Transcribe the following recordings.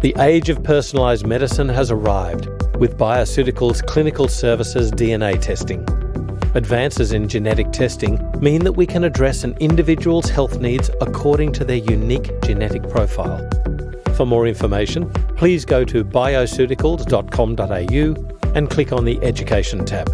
The age of personalised medicine has arrived with Bioceuticals Clinical Services DNA testing. Advances in genetic testing mean that we can address an individual's health needs according to their unique genetic profile. For more information, please go to bioceuticals.com.au and click on the Education tab.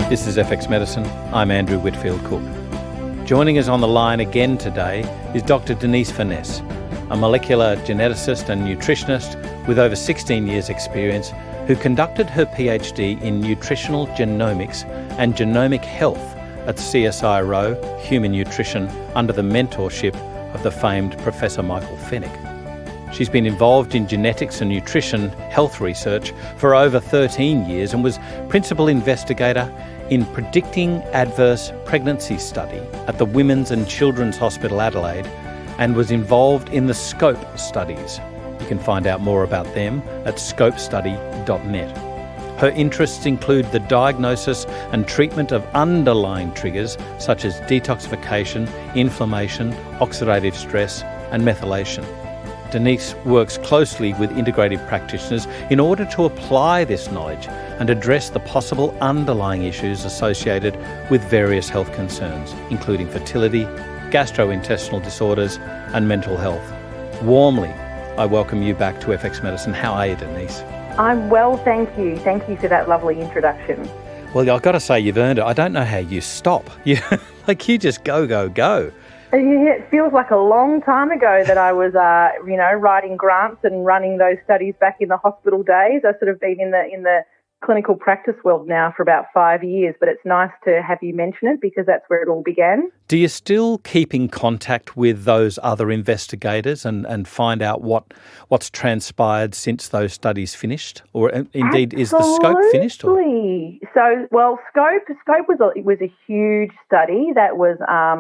This is FX Medicine. I'm Andrew Whitfield Cook. Joining us on the line again today is Dr Denise Furness, a molecular geneticist and nutritionist with over 16 years' experience, who conducted her PhD in nutritional genomics and genomic health at CSIRO Human Nutrition under the mentorship of the famed Professor Michael Fennick. She's been involved in genetics and nutrition health research for over 13 years and was principal investigator in predicting adverse pregnancy study at the Women's and Children's Hospital Adelaide, and was involved in the SCOPE studies. You can find out more about them at scopestudy.net. Her interests include the diagnosis and treatment of underlying triggers such as detoxification, inflammation, oxidative stress, and methylation. Denise works closely with integrative practitioners in order to apply this knowledge and address the possible underlying issues associated with various health concerns, including fertility, gastrointestinal disorders, and mental health. Warmly, I welcome you back to FX Medicine. How are you, Denise? I'm well, thank you. Thank you for that lovely introduction. Well, I've got to say, you've earned it. I don't know how you stop. You just go, go, go. Yeah, it feels like a long time ago that I was, writing grants and running those studies back in the hospital days. I've sort of been in the clinical practice world now for about 5 years, but it's nice to have you mention it because that's where it all began. Do you still keep in contact with those other investigators and find out what's transpired since those studies finished? Or indeed, Absolutely. Is the SCOPE finished? Or? So, SCOPE was a huge study that was a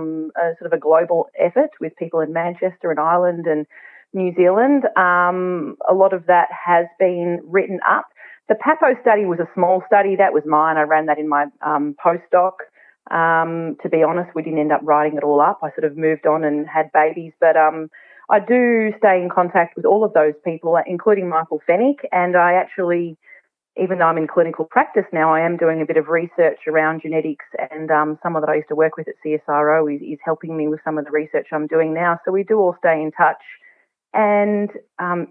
sort of a global effort with people in Manchester and Ireland and New Zealand. A lot of that has been written up. The PAPO study was a small study. That was mine. I ran that in my postdoc. To be honest, we didn't end up writing it all up. I sort of moved on and had babies. But I do stay in contact with all of those people, including Michael Fennick. And I actually, even though I'm in clinical practice now, I am doing a bit of research around genetics. And someone that I used to work with at CSIRO is helping me with some of the research I'm doing now. So we do all stay in touch. And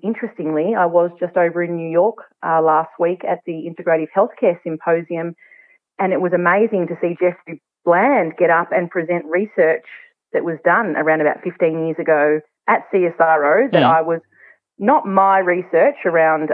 interestingly, I was just over in New York last week at the Integrative Healthcare Symposium, and it was amazing to see Jeffrey Bland get up and present research that was done around about 15 years ago at CSIRO that I was, not my research around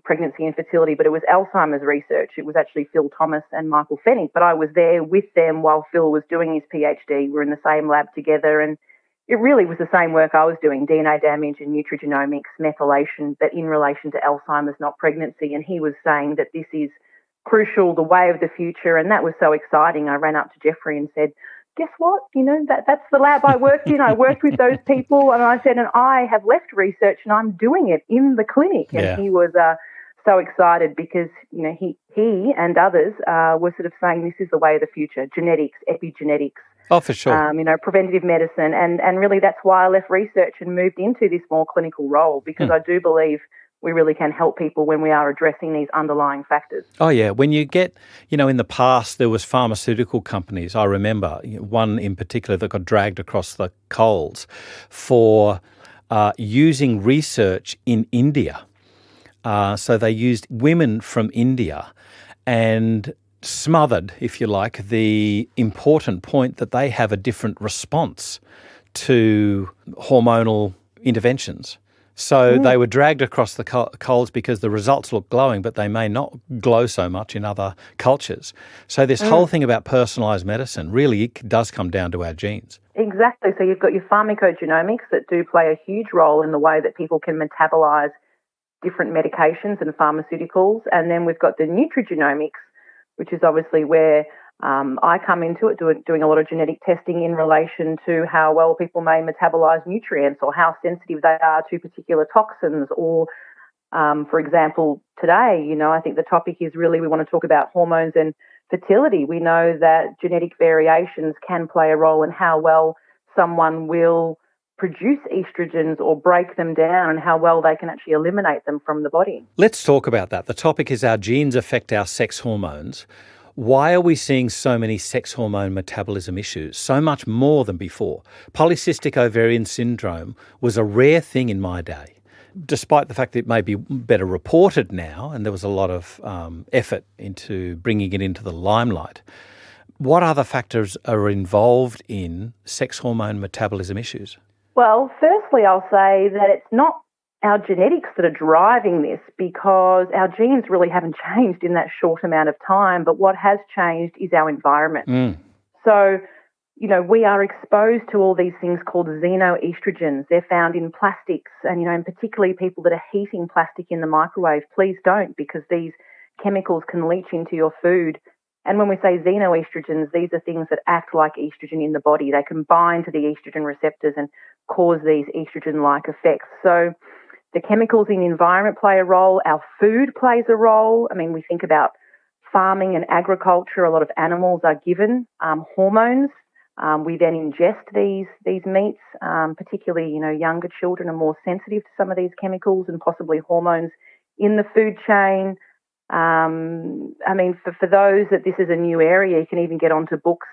pregnancy and fertility, but it was Alzheimer's research. It was actually Phil Thomas and Michael Fennick, but I was there with them while Phil was doing his PhD. We're in the same lab together, and it really was the same work I was doing, DNA damage and nutrigenomics, methylation, but in relation to Alzheimer's, not pregnancy. And he was saying that this is crucial, the way of the future. And that was so exciting. I ran up to Jeffrey and said, guess what? That's the lab I worked in. I worked with those people. And I said, and I have left research and I'm doing it in the clinic. And he was so excited because, he and others were sort of saying this is the way of the future, genetics, epigenetics. Oh, for sure. Preventative medicine. And really that's why I left research and moved into this more clinical role, because I do believe we really can help people when we are addressing these underlying factors. Oh, yeah. When you get, in the past there was pharmaceutical companies, I remember one in particular that got dragged across the coals for using research in India. So they used women from India and smothered, if you like, the important point that they have a different response to hormonal interventions. So they were dragged across the coals because the results look glowing, but they may not glow so much in other cultures. So this whole thing about personalised medicine really does come down to our genes. Exactly. So you've got your pharmacogenomics that do play a huge role in the way that people can metabolise different medications and pharmaceuticals. And then we've got the nutrigenomics, which is obviously where I come into it doing a lot of genetic testing in relation to how well people may metabolize nutrients or how sensitive they are to particular toxins or, for example, today, I think the topic is really we want to talk about hormones and fertility. We know that genetic variations can play a role in how well someone will produce estrogens or break them down and how well they can actually eliminate them from the body. Let's talk about that. The topic is our genes affect our sex hormones. Why are we seeing so many sex hormone metabolism issues, so much more than before? Polycystic ovarian syndrome was a rare thing in my day, despite the fact that it may be better reported now, and there was a lot of effort into bringing it into the limelight. What other factors are involved in sex hormone metabolism issues? Well, firstly, I'll say that it's not our genetics that are driving this because our genes really haven't changed in that short amount of time, but what has changed is our environment. So, we are exposed to all these things called xenoestrogens. They're found in plastics and, and particularly people that are heating plastic in the microwave, please don't, because these chemicals can leach into your food. And when we say xenoestrogens, these are things that act like estrogen in the body. They can bind to the estrogen receptors and cause these estrogen-like effects. So the chemicals in the environment play a role. Our food plays a role. I mean, we think about farming and agriculture. A lot of animals are given hormones. We then ingest these meats, particularly, younger children are more sensitive to some of these chemicals and possibly hormones in the food chain. For those that this is a new area, you can even get onto books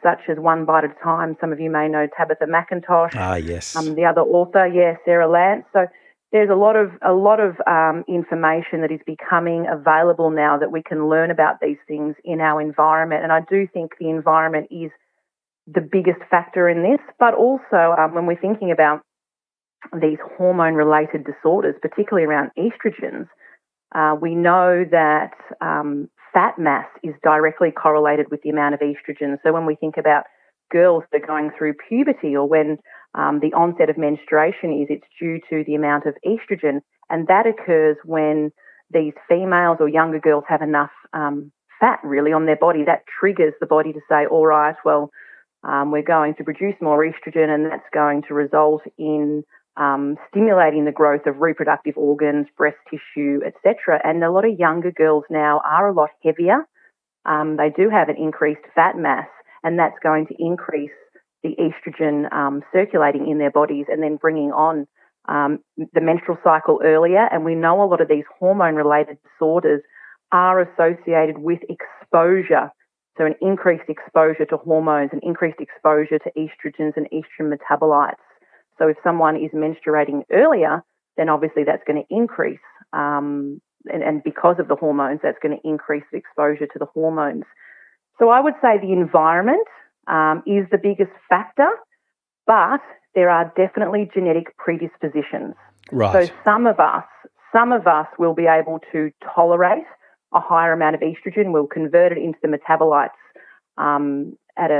such as One Bite at a Time. Some of you may know Tabitha McIntosh. Yes. The other author, Sarah Lance. So there's a lot of information that is becoming available now that we can learn about these things in our environment. And I do think the environment is the biggest factor in this. But also when we're thinking about these hormone-related disorders, particularly around estrogens, we know that fat mass is directly correlated with the amount of estrogen. So when we think about girls that are going through puberty or when the onset of menstruation it's due to the amount of estrogen, and that occurs when these females or younger girls have enough fat really on their body. That triggers the body to say, all right, well, we're going to produce more estrogen, and that's going to result in stimulating the growth of reproductive organs, breast tissue, etc. And a lot of younger girls now are a lot heavier. They do have an increased fat mass, and that's going to increase the estrogen circulating in their bodies and then bringing on the menstrual cycle earlier. And we know a lot of these hormone-related disorders are associated with exposure. So an increased exposure to hormones, an increased exposure to estrogens and estrogen metabolites. So if someone is menstruating earlier, then obviously that's going to increase. And because of the hormones, that's going to increase the exposure to the hormones. So I would say the environment is the biggest factor, but there are definitely genetic predispositions. Right. So some of us will be able to tolerate a higher amount of estrogen. We'll convert it into the metabolites at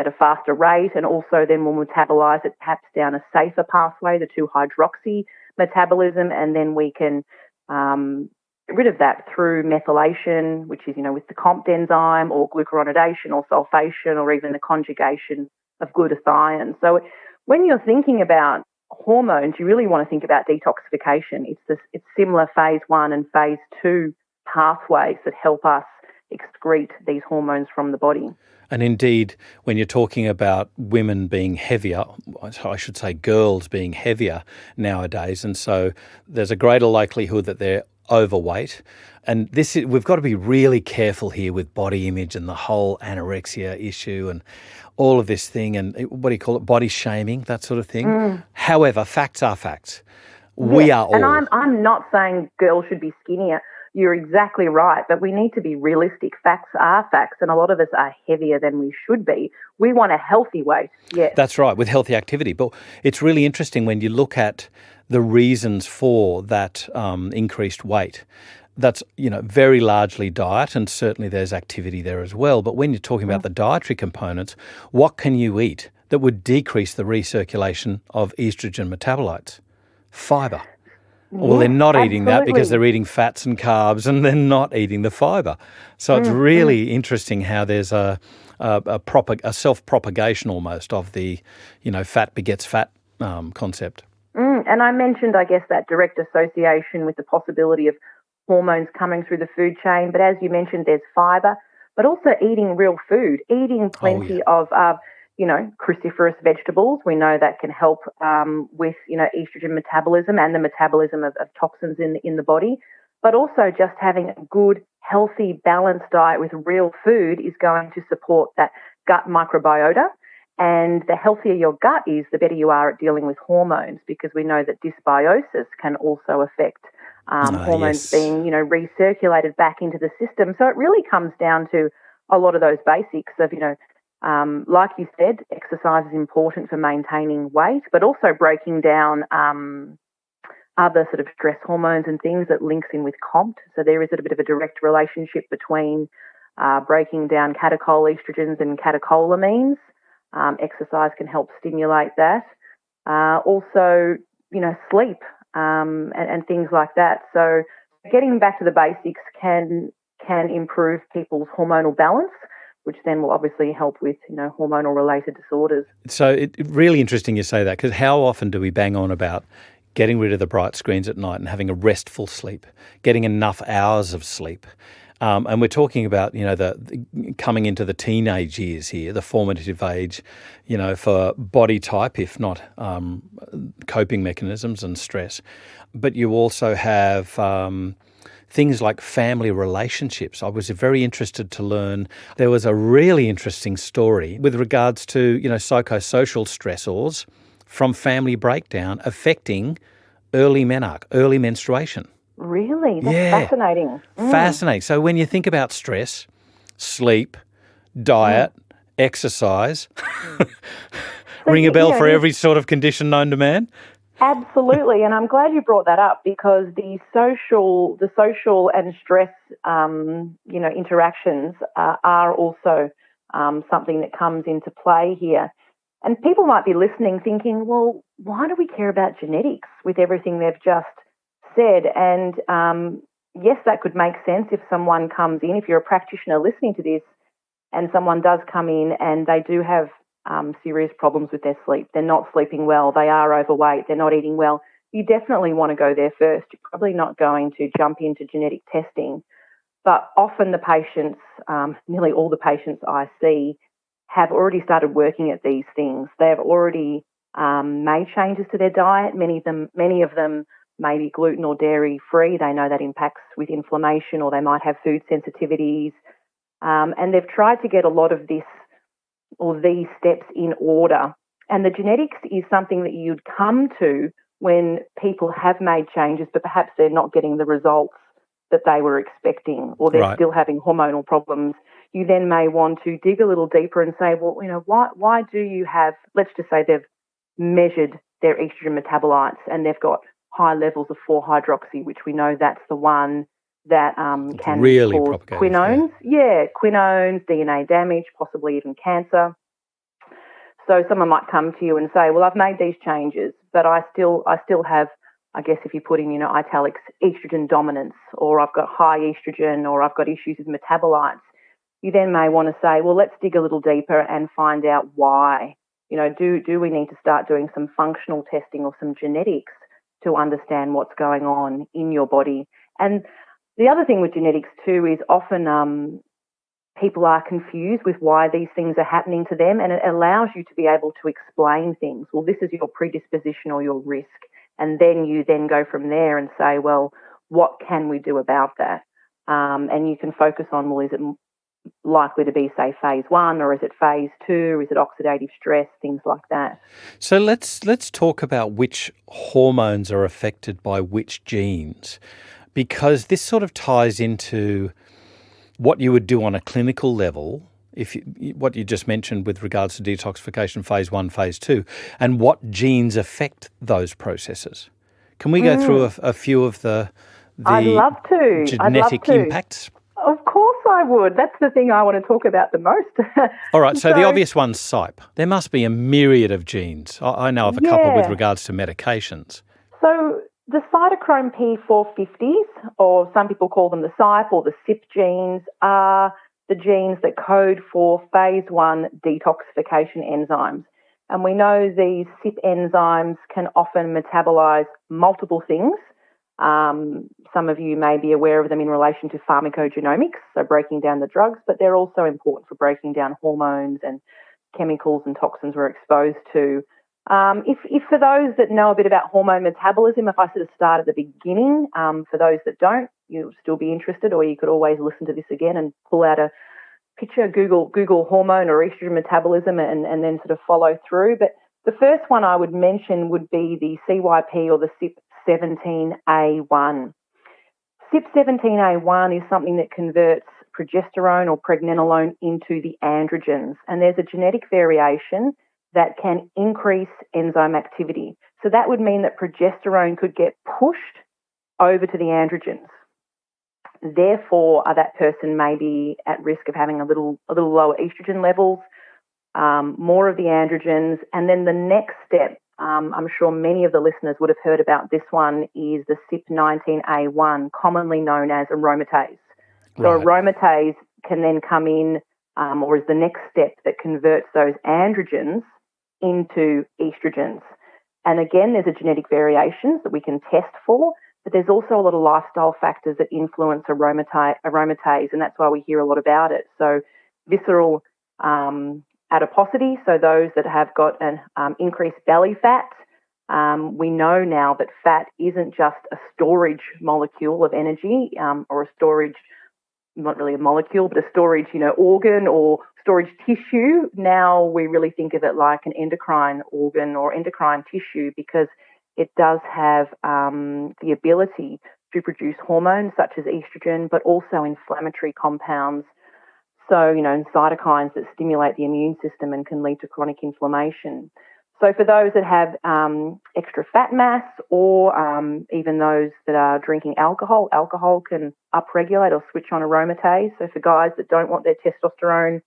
a faster rate, and also then we'll metabolize it perhaps down a safer pathway, the 2-hydroxy metabolism, and then we can get rid of that through methylation, which is, with the COMT enzyme, or glucuronidation or sulfation, or even the conjugation of glutathione. So when you're thinking about hormones, you really want to think about detoxification. It's similar phase 1 and phase 2 pathways that help us excrete these hormones from the body. And indeed, when you're talking about women being heavier, I should say girls being heavier nowadays, and so there's a greater likelihood that they're overweight. And we've got to be really careful here with body image and the whole anorexia issue and all of this thing, and what do you call it, body shaming, that sort of thing. However, facts are facts. We are all. And I'm not saying girls should be skinnier. You're exactly right, but we need to be realistic. Facts are facts, and a lot of us are heavier than we should be. We want a healthy weight, yes. That's right, with healthy activity. But it's really interesting when you look at the reasons for that increased weight. That's, very largely diet, and certainly there's activity there as well. But when you're talking about the dietary components, what can you eat that would decrease the recirculation of estrogen metabolites? Fibre. Well, they're Yes, not eating that because absolutely. they're eating fats and carbs, and they're not eating the fibre. So it's really interesting how there's a self-propagation almost of the, fat begets fat concept. And I mentioned, I guess, that direct association with the possibility of hormones coming through the food chain. But as you mentioned, there's fibre, but also eating real food, eating Oh, yeah. plenty of, cruciferous vegetables. We know that can help with, estrogen metabolism and the metabolism of toxins in the body. But also just having a good, healthy, balanced diet with real food is going to support that gut microbiota. And the healthier your gut is, the better you are at dealing with hormones, because we know that dysbiosis can also affect hormones Yes. being, recirculated back into the system. So it really comes down to a lot of those basics of, like you said, exercise is important for maintaining weight, but also breaking down other sort of stress hormones and things that links in with COMT. So there is a bit of a direct relationship between breaking down catechol-estrogens and catecholamines. Exercise can help stimulate that. Also, sleep and things like that. So getting back to the basics can improve people's hormonal balance, which then will obviously help with, hormonal related disorders. So it's really interesting you say that, because how often do we bang on about getting rid of the bright screens at night and having a restful sleep, getting enough hours of sleep? And we're talking about, the coming into the teenage years here, the formative age, for body type, if not coping mechanisms and stress. But you also have things like family relationships. I was very interested to learn. There was a really interesting story with regards to, psychosocial stressors from family breakdown affecting early menarche, early menstruation. Really? That's Yeah. fascinating. Fascinating. So when you think about stress, sleep, diet, exercise, ring a bell for every sort of condition known to man? Absolutely, and I'm glad you brought that up, because the social and stress, interactions are also something that comes into play here. And people might be listening thinking, well, why do we care about genetics with everything they've just said? And yes, that could make sense if someone comes in, if you're a practitioner listening to this, and someone does come in and they do have serious problems with their sleep. They're not sleeping well. They are overweight. They're not eating well. You definitely want to go there first. You're probably not going to jump into genetic testing. But often the patients, nearly all the patients I see, have already started working at these things. They have already made changes to their diet. Many of them may be gluten or dairy free. They know that impacts with inflammation, or they might have food sensitivities. And they've tried to get a lot of this or these steps in order. And the genetics is something that you'd come to when people have made changes, but perhaps they're not getting the results that they were expecting, or they're still having hormonal problems. You then may want to dig a little deeper and say, well, why do you have, let's just say they've measured their estrogen metabolites and they've got high levels of 4-hydroxy, which we know that's the one that can really cause quinones. Quinones, DNA damage, possibly even cancer. So someone might come to you and say, well, I've made these changes, but I still have, I guess if you put in, italics, estrogen dominance, or I've got high estrogen, or I've got issues with metabolites. You then may want to say, well, let's dig a little deeper and find out why. Do we need to start doing some functional testing or some genetics to understand what's going on in your body? And the other thing with genetics too is often people are confused with why these things are happening to them, and it allows you to be able to explain things. Well, this is your predisposition or your risk, and then you then go from there and say, well, what can we do about that? And you can focus on, well, is it likely to be, say, phase 1, or is it phase 2? Is it oxidative stress? Things like that. So let's talk about which hormones are affected by which genes, because this sort of ties into what you would do on a clinical level, what you just mentioned with regards to detoxification phase 1, phase 2, and what genes affect those processes. Can we go through a few of the I'd love to. genetic impacts? Of course I would. That's the thing I want to talk about the most. All right, so the obvious one's SIPE. There must be a myriad of genes. I know of a couple with regards to medications. So The cytochrome P450s, or some people call them the CYP or the CYP genes, are the genes that code for phase 1 detoxification enzymes. And we know these CYP enzymes can often metabolize multiple things. Some of you may be aware of them in relation to pharmacogenomics, so breaking down the drugs, but they're also important for breaking down hormones and chemicals and toxins we're exposed to. If for those that know a bit about hormone metabolism, if I sort of start at the beginning, for those that don't, you'll still be interested, or you could always listen to this again and pull out a picture, Google hormone or estrogen metabolism and then sort of follow through. But the first one I would mention would be the CYP or the CYP17A1. CYP17A1 is something that converts progesterone or pregnenolone into the androgens, and there's a genetic variation that can increase enzyme activity. So that would mean that progesterone could get pushed over to the androgens. Therefore, that person may be at risk of having a little lower estrogen levels, more of the androgens. And then the next step, I'm sure many of the listeners would have heard about this one, is the CYP19A1, commonly known as aromatase. Right. So aromatase can then come in, or is the next step that converts those androgens into estrogens. And again, there's a genetic variations that we can test for, but there's also a lot of lifestyle factors that influence aromatase, and that's why we hear a lot about it. So visceral adiposity, so those that have got an increased belly fat. We know now that fat isn't just a storage molecule of energy, or a storage, not really a molecule, but a storage, organ or storage tissue. Now we really think of it like an endocrine organ or endocrine tissue, because it does have the ability to produce hormones such as estrogen, but also inflammatory compounds. So, cytokines that stimulate the immune system and can lead to chronic inflammation. So for those that have extra fat mass, or even those that are drinking alcohol can upregulate or switch on aromatase. So for guys that don't want their testosterone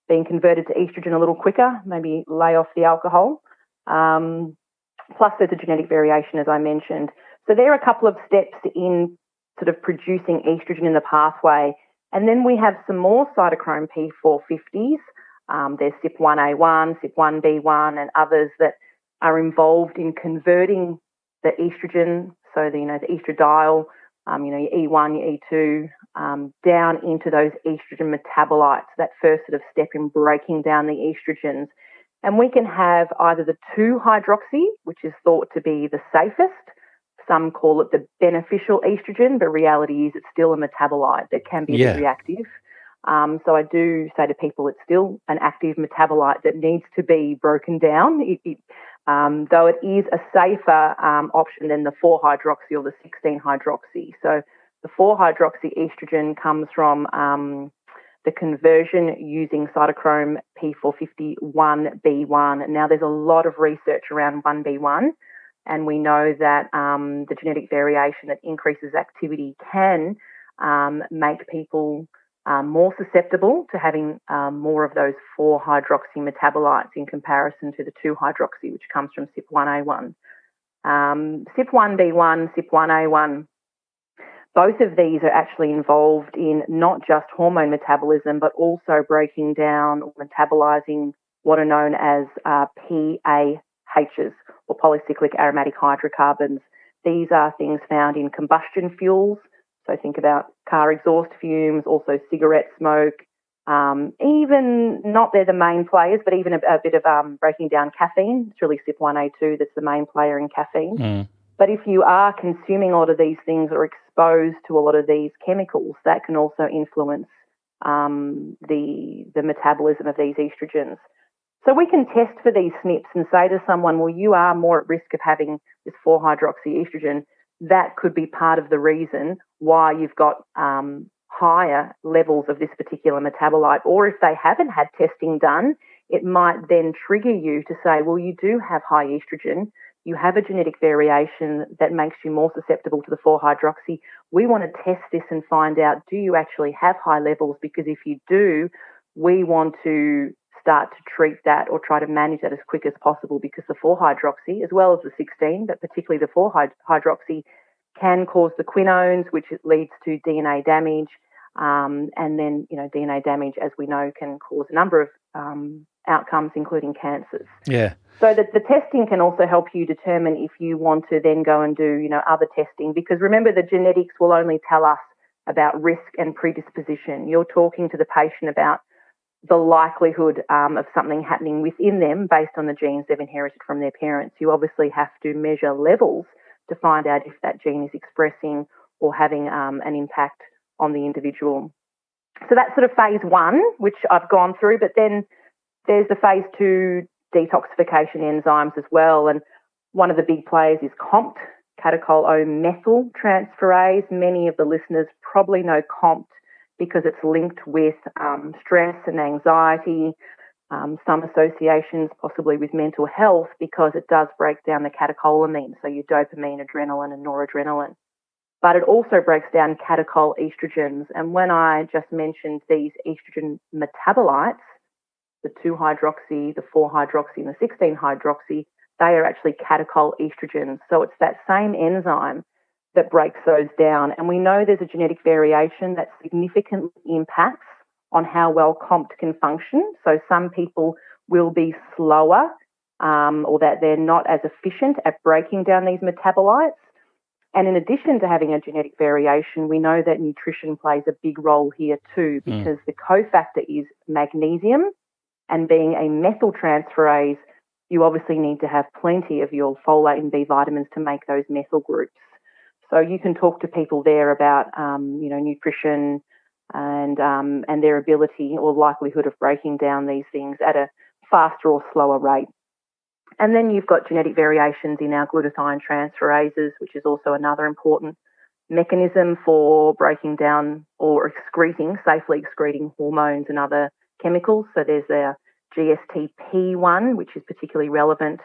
being converted to estrogen a little quicker, maybe lay off the alcohol. Plus there's a genetic variation, as I mentioned. So there are a couple of steps in sort of producing estrogen in the pathway. And then we have some more cytochrome P450s. There's CYP1A1, CYP1B1, and others that are involved in converting the estrogen, so the estradiol, your E1, your E2, down into those estrogen metabolites, that first sort of step in breaking down the estrogens. And we can have either the 2-hydroxy, which is thought to be the safest. Some call it the beneficial estrogen, but reality is it's still a metabolite that can be a bit reactive. So I do say to people it's still an active metabolite that needs to be broken down, though it is a safer option than the 4-hydroxy or the 16-hydroxy. So the 4-hydroxy estrogen comes from the conversion using cytochrome P450 1B1. Now, there's a lot of research around 1B1, and we know that the genetic variation that increases activity can make people more susceptible to having more of those 4-hydroxy metabolites in comparison to the 2-hydroxy, which comes from CYP1A1. CYP1B1, CYP1A1, both of these are actually involved in not just hormone metabolism, but also breaking down or metabolizing what are known as PAHs, or polycyclic aromatic hydrocarbons. These are things found in combustion fuels. So think about car exhaust fumes, also cigarette smoke, even not they're the main players, but even a bit of breaking down caffeine. It's really CYP1A2 that's the main player in caffeine. Mm. But if you are consuming a lot of these things or exposed to a lot of these chemicals, that can also influence the metabolism of these estrogens. So we can test for these SNPs and say to someone, well, you are more at risk of having this 4-hydroxy estrogen. That could be part of the reason why you've got higher levels of this particular metabolite. Or if they haven't had testing done, it might then trigger you to say, well, you do have high estrogen. You have a genetic variation that makes you more susceptible to the 4-hydroxy. We want to test this and find out, do you actually have high levels? Because if you do, we want to start to treat that or try to manage that as quick as possible, because the 4-hydroxy, as well as the 16, but particularly the 4-hydroxy, can cause the quinones, which leads to DNA damage. And then, DNA damage, as we know, can cause a number of outcomes, including cancers. Yeah. So the testing can also help you determine if you want to then go and do, other testing, because remember, the genetics will only tell us about risk and predisposition. You're talking to the patient about the likelihood of something happening within them based on the genes they've inherited from their parents. You obviously have to measure levels to find out if that gene is expressing or having an impact on the individual. So that's sort of phase 1, which I've gone through, but then there's the phase 2 detoxification enzymes as well. And one of the big players is COMT, catechol O-methyl transferase. Many of the listeners probably know COMT because it's linked with stress and anxiety, some associations possibly with mental health, because it does break down the catecholamine, so your dopamine, adrenaline and noradrenaline. But it also breaks down catechol estrogens. And when I just mentioned these estrogen metabolites, the 2-hydroxy, the 4-hydroxy and the 16-hydroxy, they are actually catechol estrogens. So it's that same enzyme that breaks those down. And we know there's a genetic variation that significantly impacts on how well COMT can function. So some people will be slower or that they're not as efficient at breaking down these metabolites. And in addition to having a genetic variation, we know that nutrition plays a big role here too, because the cofactor is magnesium, and being a methyltransferase, you obviously need to have plenty of your folate and B vitamins to make those methyl groups. So you can talk to people there about, nutrition and their ability or likelihood of breaking down these things at a faster or slower rate. And then you've got genetic variations in our glutathione transferases, which is also another important mechanism for breaking down or safely excreting hormones and other chemicals. So there's the GST-P1, which is particularly relevant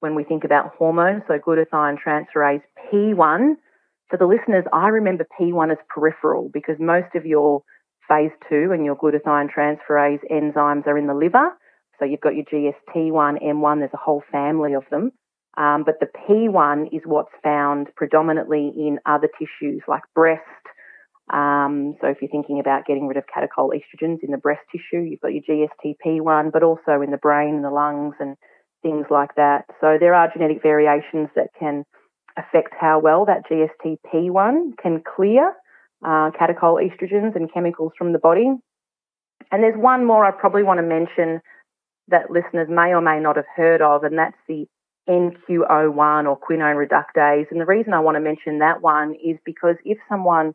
when we think about hormones. So glutathione transferase P1. For the listeners, I remember P1 as peripheral because most of your phase 2 and your glutathione transferase enzymes are in the liver. So you've got your GST1, M1, there's a whole family of them. But the P1 is what's found predominantly in other tissues like breast. So if you're thinking about getting rid of catechol estrogens in the breast tissue, you've got your GST-P1, but also in the brain and the lungs and things like that. So there are genetic variations that can affect how well that GST-P1 can clear catechol estrogens and chemicals from the body. And there's one more I probably want to mention that listeners may or may not have heard of, and that's the NQO1 or quinone reductase. And the reason I want to mention that one is because if someone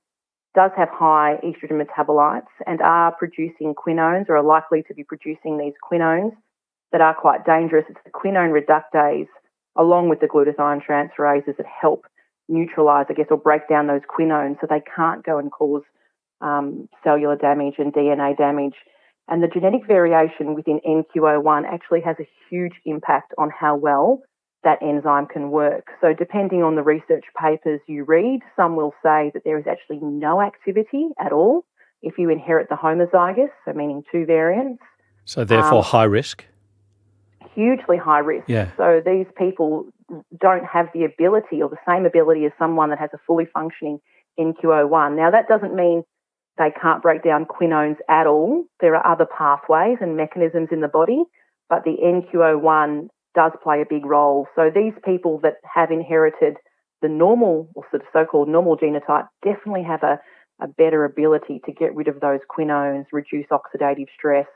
does have high estrogen metabolites and are producing quinones or are likely to be producing these quinones that are quite dangerous, it's the quinone reductase along with the glutathione transferases that help neutralise, or break down those quinones so they can't go and cause cellular damage and DNA damage. And the genetic variation within NQO1 actually has a huge impact on how well that enzyme can work. So depending on the research papers you read, some will say that there is actually no activity at all if you inherit the homozygous, so meaning 2 variants. So therefore high risk? Hugely high risk. Yeah. So these people don't have the ability or the same ability as someone that has a fully functioning NQO1. Now that doesn't mean they can't break down quinones at all. There are other pathways and mechanisms in the body, but the NQO1 does play a big role. So these people that have inherited the normal or sort of so-called normal genotype definitely have a better ability to get rid of those quinones, reduce oxidative stress,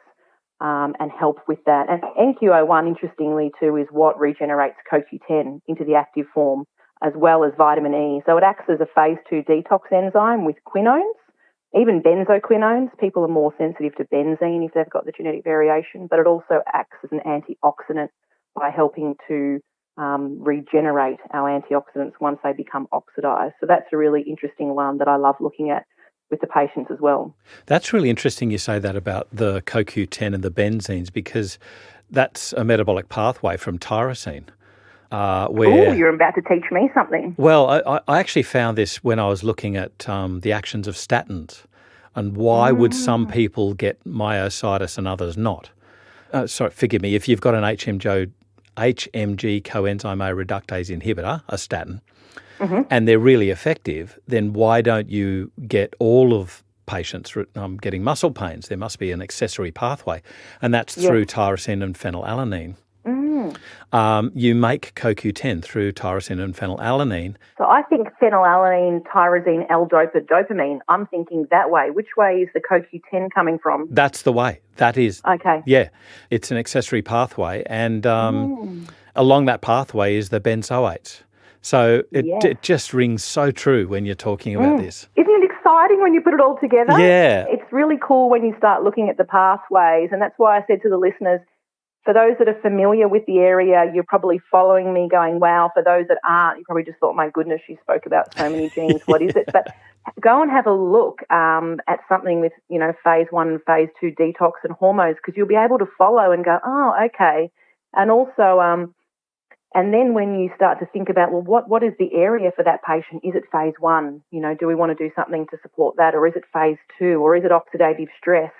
and help with that. And NQO1, interestingly too, is what regenerates CoQ10 into the active form, as well as vitamin E. So it acts as a phase 2 detox enzyme with quinones. Even benzoquinones, people are more sensitive to benzene if they've got the genetic variation, but it also acts as an antioxidant by helping to regenerate our antioxidants once they become oxidized. So that's a really interesting one that I love looking at with the patients as well. That's really interesting you say that about the CoQ10 and the benzenes, because that's a metabolic pathway from tyrosine. You're about to teach me something. Well, I actually found this when I was looking at the actions of statins and why would some people get myositis and others not. forgive me, if you've got an HMG coenzyme A reductase inhibitor, a statin, and they're really effective, then why don't you get all of patients getting muscle pains? There must be an accessory pathway, and that's through tyrosine and phenylalanine. You make CoQ10 through tyrosine and phenylalanine. So I think phenylalanine, tyrosine, L-dopa, dopamine. I'm thinking that way. Which way is the CoQ10 coming from? That's the way. That is. Okay. Yeah. It's an accessory pathway, and along that pathway is the benzoates. So it just rings so true when you're talking about this. Isn't it exciting when you put it all together? Yeah. It's really cool when you start looking at the pathways, and that's why I said to the listeners, for those that are familiar with the area, you're probably following me going, wow. For those that aren't, you probably just thought, my goodness, she spoke about so many genes. What is it? But go and have a look at something with, phase 1 and phase 2 detox and hormones, because you'll be able to follow and go, oh, okay. And also, and then when you start to think about, well, what is the area for that patient? Is it phase 1? Do we want to do something to support that? Or is it phase 2? Or is it oxidative stress?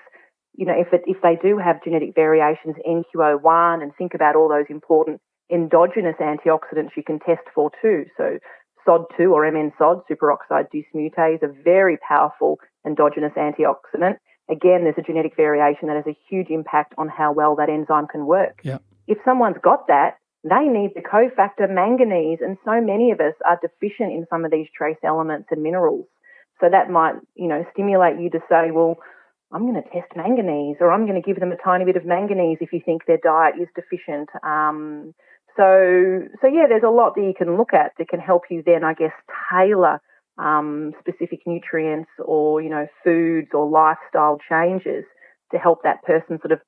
If they do have genetic variations, NQO1, and think about all those important endogenous antioxidants you can test for too. So SOD2 or MN-SOD, superoxide dismutase, a very powerful endogenous antioxidant. Again, there's a genetic variation that has a huge impact on how well that enzyme can work. Yeah. If someone's got that, they need the cofactor manganese, and so many of us are deficient in some of these trace elements and minerals. So that might, stimulate you to say, well, I'm going to test manganese, or I'm going to give them a tiny bit of manganese if you think their diet is deficient. So there's a lot that you can look at that can help you then, I guess, tailor specific nutrients or, foods or lifestyle changes to help that person sort of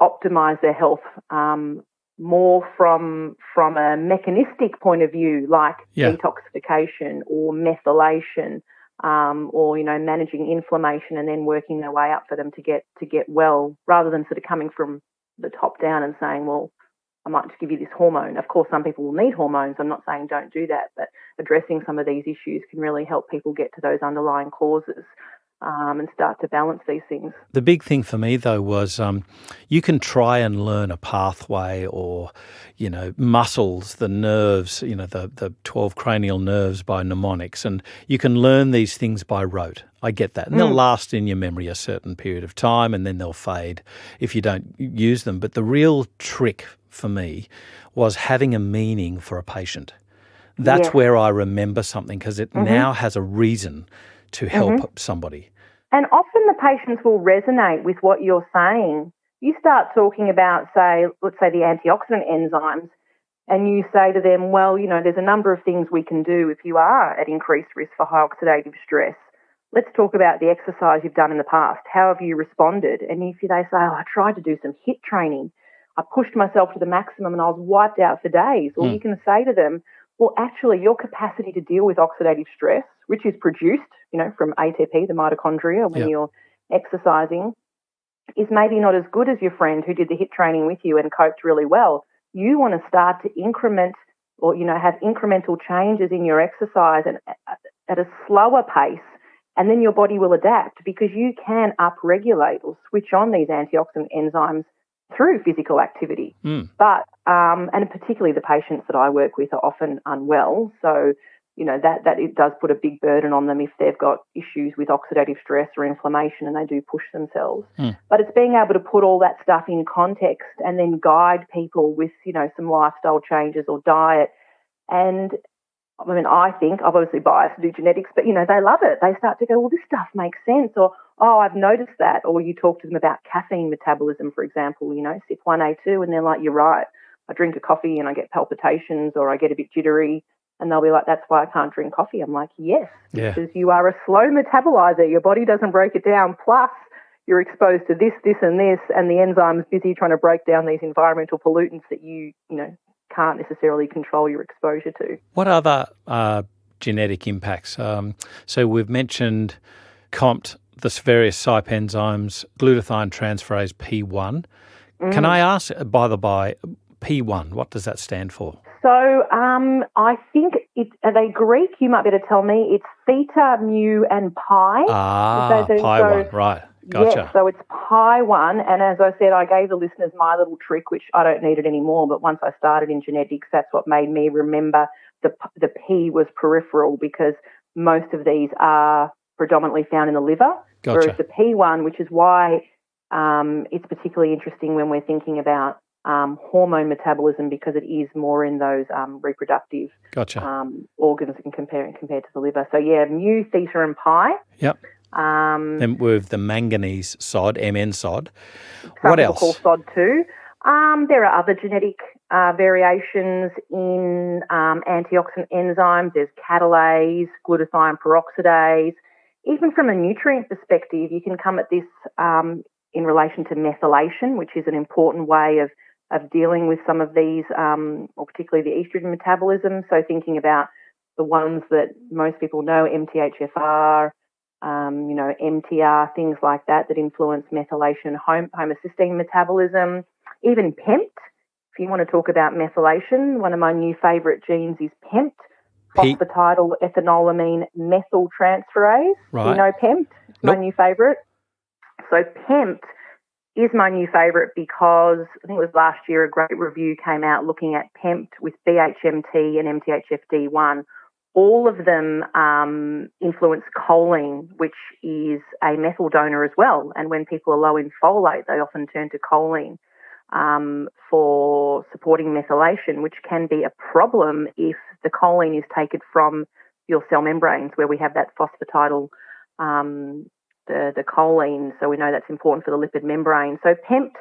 optimize their health more from a mechanistic point of view, like detoxification or methylation. Or managing inflammation and then working their way up for them to get well, rather than sort of coming from the top down and saying, well, I might just give you this hormone. Of course, some people will need hormones. I'm not saying don't do that, but addressing some of these issues can really help people get to those underlying causes and start to balance these things. The big thing for me, though, was you can try and learn a pathway or, muscles, the nerves, the 12 cranial nerves by mnemonics, and you can learn these things by rote. I get that. And they'll last in your memory a certain period of time, and then they'll fade if you don't use them. But the real trick for me was having a meaning for a patient. That's where I remember something, because it now has a reason to help somebody. And often the patients will resonate with what you're saying. You start talking about, let's say the antioxidant enzymes, and you say to them, well, there's a number of things we can do if you are at increased risk for high oxidative stress. Let's talk about the exercise you've done in the past. How have you responded? And if they say, I tried to do some HIIT training, I pushed myself to the maximum and I was wiped out for days. Or you can say to them, well, actually, your capacity to deal with oxidative stress, which is produced, from ATP, the mitochondria, when you're exercising, is maybe not as good as your friend who did the HIIT training with you and coped really well. You want to start to increment or, have incremental changes in your exercise and at a slower pace, and then your body will adapt, because you can upregulate or switch on these antioxidant enzymes through physical activity. But, and particularly the patients that I work with are often unwell. So, that it does put a big burden on them if they've got issues with oxidative stress or inflammation and they do push themselves. But it's being able to put all that stuff in context and then guide people with, some lifestyle changes or diet. And I think, I'm obviously biased to do genetics, but, they love it. They start to go, well, this stuff makes sense. Or, oh, I've noticed that. Or you talk to them about caffeine metabolism, for example, CYP1A2, and they're like, you're right. I drink a coffee and I get palpitations or I get a bit jittery. And they'll be like, that's why I can't drink coffee. I'm like, yes, because you are a slow metabolizer. Your body doesn't break it down. Plus, you're exposed to this, and this, and the enzyme's busy trying to break down these environmental pollutants that you can't necessarily control your exposure to. What other genetic impacts? So we've mentioned COMT, the various CYP enzymes, glutathione transferase P1. Can I ask, by the by, P1, what does that stand for? So I think are they Greek? You might better tell me. It's theta, mu, and pi. Pi1, right. Gotcha. Yes, so it's Pi1, and as I said, I gave the listeners my little trick, which I don't need it anymore, but once I started in genetics, that's what made me remember the P was peripheral, because most of these are predominantly found in the liver, Gotcha. whereas the P1, which is why it's particularly interesting when we're thinking about hormone metabolism, because it is more in those reproductive Gotcha. organs compared to the liver. So yeah, mu, theta, and pi. Yep. Then with the manganese sod, Mn sod. Some What people else? call SOD2. There are other genetic variations in antioxidant enzymes. There's catalase, glutathione peroxidase. Even from a nutrient perspective, you can come at this in relation to methylation, which is an important way of dealing with some of these, or particularly the estrogen metabolism. So thinking about the ones that most people know, MTHFR, MTR, things like that influence methylation, homocysteine metabolism, even PEMT. If you want to talk about methylation, one of my new favourite genes is PEMT, phosphatidyl ethanolamine methyltransferase. Right. Do you know PEMT? It's my new favourite. So PEMT is my new favourite because I think it was last year a great review came out looking at PEMT with BHMT and MTHFD1. All of them influence choline, which is a methyl donor as well. And when people are low in folate, they often turn to choline for supporting methylation, which can be a problem if the choline is taken from your cell membranes, where we have that phosphatidyl, the choline. So we know that's important for the lipid membrane. So PEMT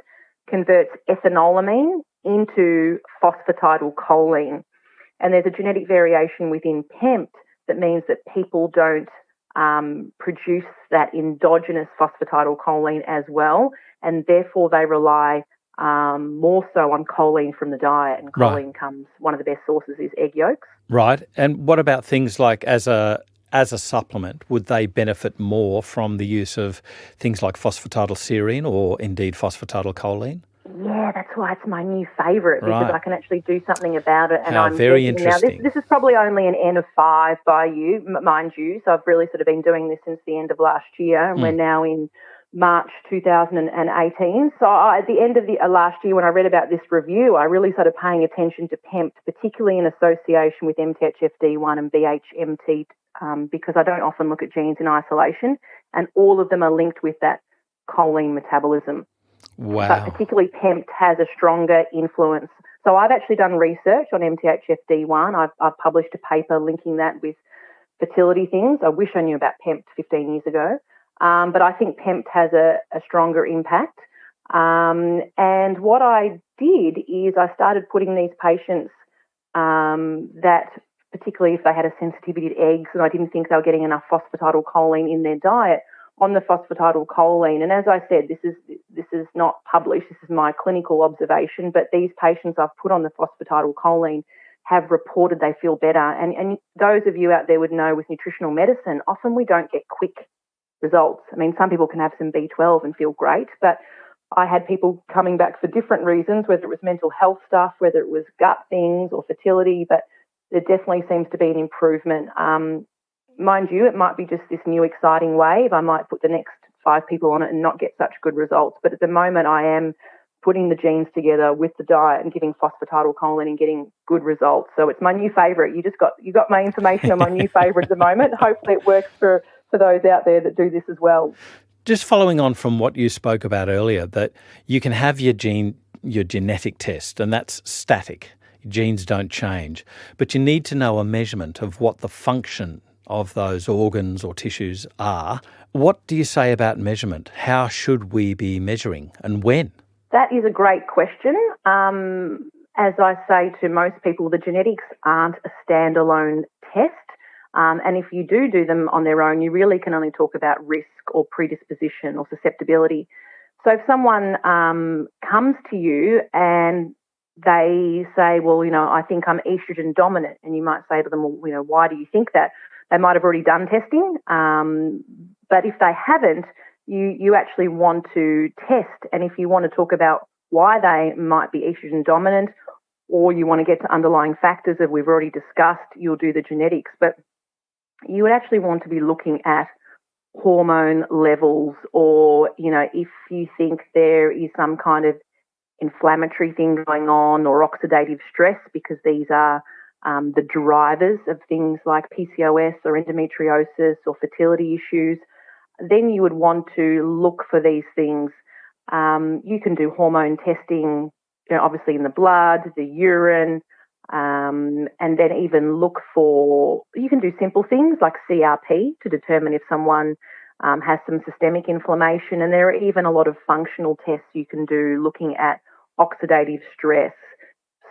converts ethanolamine into phosphatidyl choline. And there's a genetic variation within PEMT that means that people don't produce that endogenous phosphatidyl choline as well, and therefore they rely more so on choline from the diet. And choline comes, one of the best sources is egg yolks. Right. And what about things like as a supplement? Would they benefit more from the use of things like phosphatidylserine or indeed phosphatidylcholine? Yeah, that's why it's my new favourite, because I can actually do something about it. And I'm very guessing interesting. Now, this is probably only an N of 5 by you, mind you. So I've really sort of been doing this since the end of last year, and we're now in March 2018. So at the end of the last year, when I read about this review, I really started paying attention to PEMT, particularly in association with MTHFD1 and BHMT, because I don't often look at genes in isolation, and all of them are linked with that choline metabolism. Wow. But particularly PEMT has a stronger influence. So I've actually done research on MTHFD1. I've published a paper linking that with fertility things. I wish I knew about PEMT 15 years ago. But I think PEMT has a stronger impact. And what I did is I started putting these patients that, particularly if they had a sensitivity to eggs and I didn't think they were getting enough phosphatidylcholine in their diet, on the phosphatidylcholine. And as I said, this is not published, this is my clinical observation, but these patients I've put on the phosphatidylcholine have reported they feel better. And those of you out there would know with nutritional medicine, often we don't get quick results. I mean, some people can have some B12 and feel great, but I had people coming back for different reasons, whether it was mental health stuff, whether it was gut things or fertility, but there definitely seems to be an improvement. Mind you, it might be just this new exciting wave. I might put the next 5 people on it and not get such good results. But at the moment, I am putting the genes together with the diet and giving phosphatidylcholine and getting good results. So it's my new favourite. You got my information on my new favourite at the moment. Hopefully it works for those out there that do this as well. Just following on from what you spoke about earlier, that you can have your genetic test, and that's static. Genes don't change. But you need to know a measurement of what the function of those organs or tissues are. What do you say about measurement? How should we be measuring and when? That is a great question. As I say to most people, the genetics aren't a standalone test. And if you do them on their own, you really can only talk about risk or predisposition or susceptibility. So if someone comes to you and they say, well, I think I'm estrogen dominant, and you might say to them, well, why do you think that? They might have already done testing, but if they haven't, you actually want to test. And if you want to talk about why they might be estrogen dominant, or you want to get to underlying factors that we've already discussed, you'll do the genetics. But you would actually want to be looking at hormone levels, or, if you think there is some kind of inflammatory thing going on or oxidative stress, because these are the drivers of things like PCOS or endometriosis or fertility issues, then you would want to look for these things. You can do hormone testing, obviously in the blood, the urine, and then even you can do simple things like CRP to determine if someone has some systemic inflammation. And there are even a lot of functional tests you can do looking at oxidative stress.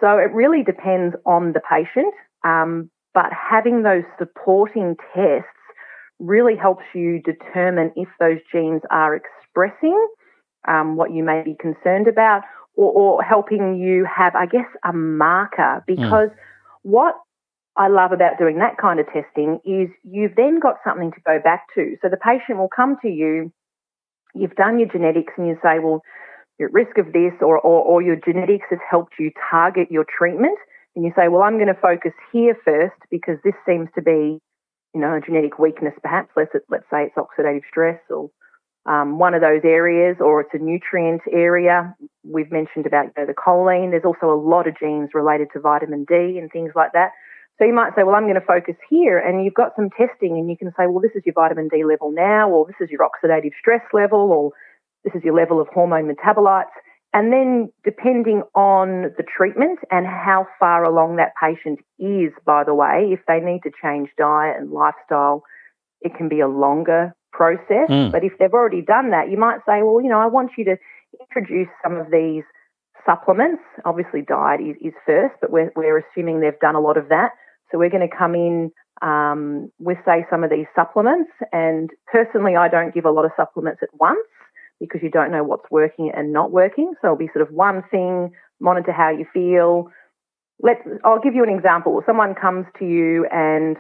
So it really depends on the patient, but having those supporting tests really helps you determine if those genes are expressing what you may be concerned about, or helping you have, I guess, a marker. Because what I love about doing that kind of testing is you've then got something to go back to. So the patient will come to you, you've done your genetics, and you say, well, you're at risk of this, or your genetics has helped you target your treatment. And you say, well, I'm going to focus here first because this seems to be, a genetic weakness perhaps. Let's say it's oxidative stress or one of those areas, or it's a nutrient area. We've mentioned about the choline. There's also a lot of genes related to vitamin D and things like that. So you might say, well, I'm going to focus here, and you've got some testing, and you can say, well, this is your vitamin D level now, or this is your oxidative stress level, or this is your level of hormone metabolites. And then depending on the treatment and how far along that patient is, by the way, if they need to change diet and lifestyle, it can be a longer process. But if they've already done that, you might say, well, I want you to introduce some of these supplements. Obviously, diet is first, but we're assuming they've done a lot of that. So we're going to come in with, say, some of these supplements. And personally, I don't give a lot of supplements at once, because you don't know what's working and not working. So it'll be sort of one thing, monitor how you feel. I'll give you an example. Someone comes to you, and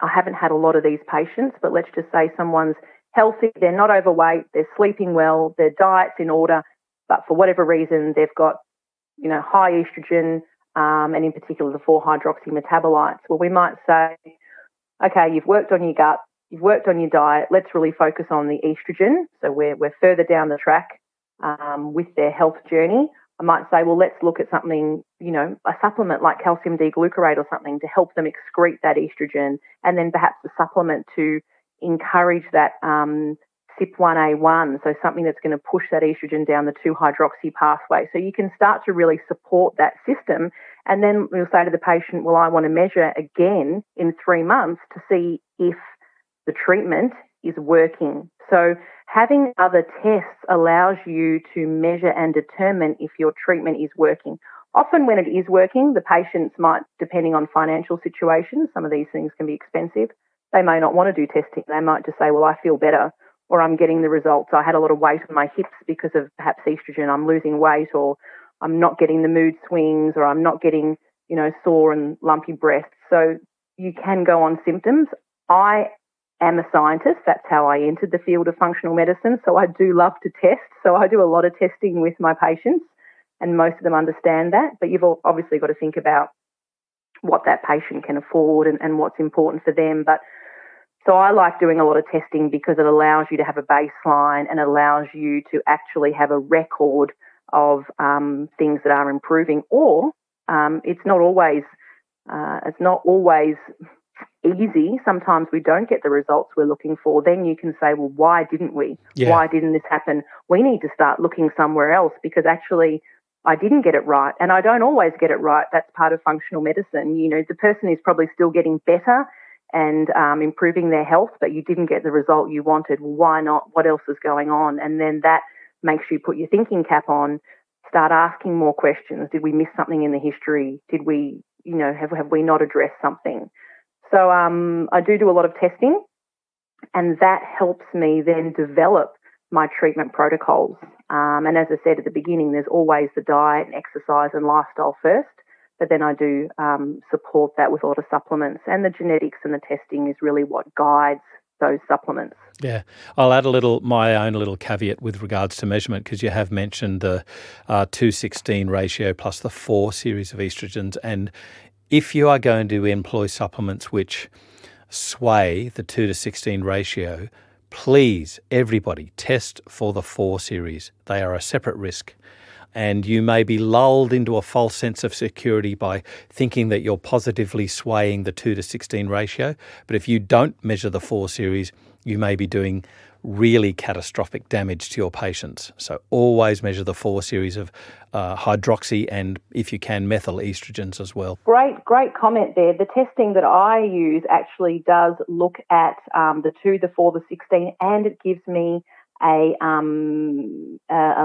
I haven't had a lot of these patients, but let's just say someone's healthy, they're not overweight, they're sleeping well, their diet's in order, but for whatever reason they've got, high estrogen, and in particular the 4-hydroxy metabolites. Well, we might say, okay, you've worked on your gut, you've worked on your diet, let's really focus on the estrogen. So we're further down the track with their health journey. I might say, well, let's look at something, a supplement like calcium D-glucarate or something to help them excrete that estrogen, and then perhaps a supplement to encourage that CYP1A1, so something that's going to push that estrogen down the 2-hydroxy pathway. So you can start to really support that system. And then we'll say to the patient, well, I want to measure again in 3 months to see if the treatment is working. So having other tests allows you to measure and determine if your treatment is working. Often when it is working, the patients might, depending on financial situations, some of these things can be expensive, they may not want to do testing. They might just say, well, I feel better, or I'm getting the results. I had a lot of weight on my hips because of perhaps estrogen. I'm losing weight, or I'm not getting the mood swings, or I'm not getting, sore and lumpy breasts. So you can go on symptoms. I am a scientist. That's how I entered the field of functional medicine. So I do love to test. So I do a lot of testing with my patients, and most of them understand that. But you've obviously got to think about what that patient can afford and what's important for them. But so I like doing a lot of testing because it allows you to have a baseline, and it allows you to actually have a record of things that are improving. Or it's not always easy. Sometimes we don't get the results we're looking for. Then you can say, well, why didn't we? Yeah. Why didn't this happen? We need to start looking somewhere else, because actually I didn't get it right. And I don't always get it right. That's part of functional medicine. The person is probably still getting better and improving their health, but you didn't get the result you wanted. Well, why not? What else is going on? And then that makes you put your thinking cap on, start asking more questions. Did we miss something in the history? Did we, have we not addressed something? So I do a lot of testing, and that helps me then develop my treatment protocols. And as I said at the beginning, there's always the diet and exercise and lifestyle first, but then I do support that with a lot of supplements. And the genetics and the testing is really what guides those supplements. Yeah, I'll add my own little caveat with regards to measurement, because you have mentioned the 2:16 ratio plus the 4 series of estrogens. And if you are going to employ supplements which sway the 2:16 ratio, please, everybody, test for the 4 series. They are a separate risk. And you may be lulled into a false sense of security by thinking that you're positively swaying the 2:16 ratio. But if you don't measure the 4 series, you may be doing really catastrophic damage to your patients. So always measure the 4 series of hydroxy and, if you can, methyl estrogens as well. Great comment there. The testing that I use actually does look at the 2, the 4, the 16, and it gives me a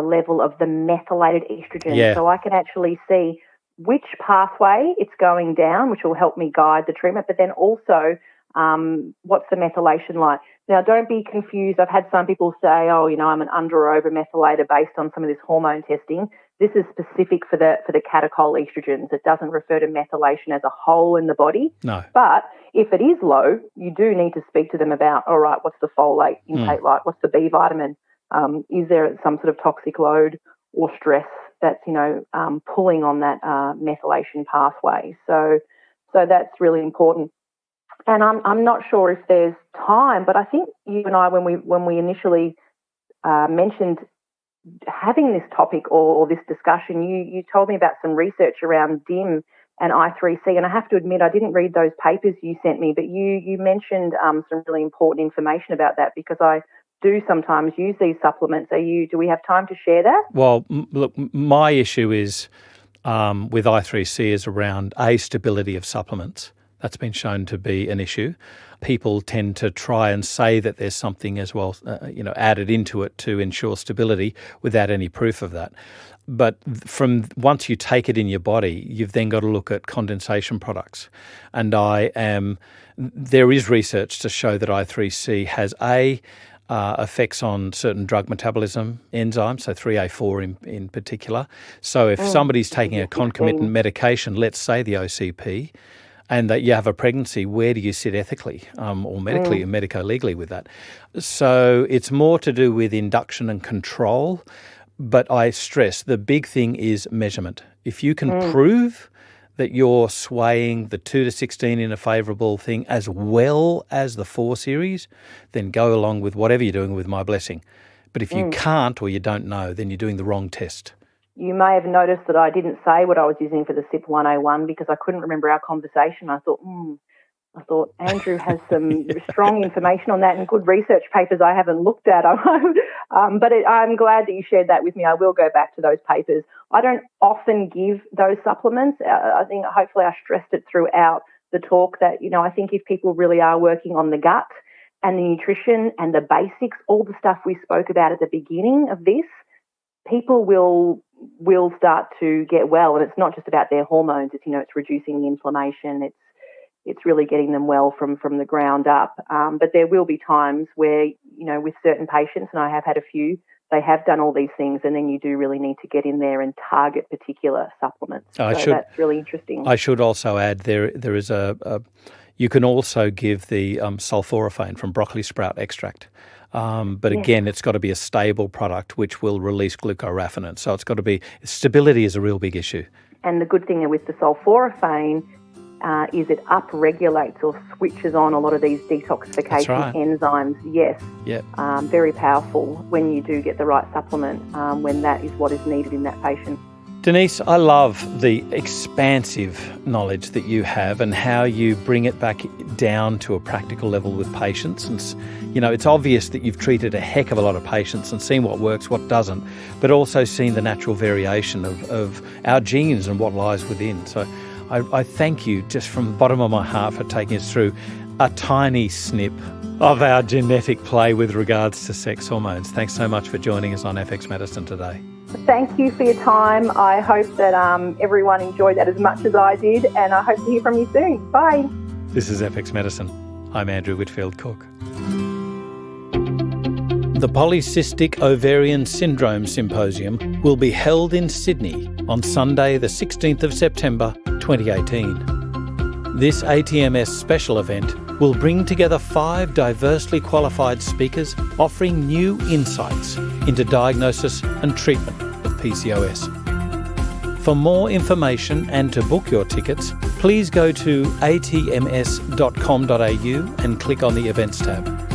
level of the methylated estrogen. Yeah. So I can actually see which pathway it's going down, which will help me guide the treatment, but then also what's the methylation like. Now, don't be confused. I've had some people say, oh, I'm an under or over methylator based on some of this hormone testing. This is specific for the catechol estrogens. It doesn't refer to methylation as a whole in the body. No. But if it is low, you do need to speak to them about, all right, what's the folate intake like? What's the B vitamin? Is there some sort of toxic load or stress that's, pulling on that methylation pathway? So that's really important. And I'm not sure if there's time, but I think you and I, when we initially mentioned having this topic or this discussion, you told me about some research around DIM and I3C, and I have to admit I didn't read those papers you sent me, but you mentioned some really important information about that, because I do sometimes use these supplements. Do we have time to share that? Well, look, my issue is with I3C is around stability of supplements. That's been shown to be an issue. People tend to try and say that there's something as well, added into it to ensure stability without any proof of that. But from once you take it in your body, you've then got to look at condensation products. And there is research to show that I3C has effects on certain drug metabolism enzymes, so 3A4 in particular. So if somebody's taking a concomitant medication, let's say the OCP, and that you have a pregnancy, where do you sit ethically or medically and medico-legally with that? So it's more to do with induction and control, but I stress the big thing is measurement. If you can prove that you're swaying the 2:16 in a favourable thing as well as the 4 series, then go along with whatever you're doing with my blessing. But if you can't or you don't know, then you're doing the wrong test. You may have noticed that I didn't say what I was using for the SIP 101 because I couldn't remember our conversation. I thought Andrew has some strong information on that and good research papers I haven't looked at. But I'm glad that you shared that with me. I will go back to those papers. I don't often give those supplements. I think hopefully I stressed it throughout the talk that, I think if people really are working on the gut and the nutrition and the basics, all the stuff we spoke about at the beginning of this, people will start to get well. And it's not just about their hormones. It's, it's reducing the inflammation. It's really getting them well from the ground up. But there will be times where, with certain patients, and I have had a few, they have done all these things, and then you do really need to get in there and target particular supplements. That's really interesting. I should also add there is you can also give the sulforaphane from broccoli sprout extract. But again, it's got to be a stable product which will release glucoraphanin. So it's got to be, stability is a real big issue. And the good thing with the sulforaphane is it upregulates or switches on a lot of these detoxification enzymes. Yes. Yep. Very powerful when you do get the right supplement, when that is what is needed in that patient. Denise, I love the expansive knowledge that you have and how you bring it back down to a practical level with patients. And, it's obvious that you've treated a heck of a lot of patients and seen what works, what doesn't, but also seen the natural variation of our genes and what lies within. So I thank you just from the bottom of my heart for taking us through a tiny snip of our genetic play with regards to sex hormones. Thanks so much for joining us on FX Medicine today. Thank you for your time. I hope that everyone enjoyed that as much as I did, and I hope to hear from you soon. Bye. This is FX Medicine. I'm Andrew Whitfield-Cook. The Polycystic Ovarian Syndrome Symposium will be held in Sydney on Sunday the 16th of September 2018. This ATMS special event will bring together 5 diversely qualified speakers offering new insights into diagnosis and treatment of PCOS. For more information and to book your tickets, please go to atms.com.au and click on the Events tab.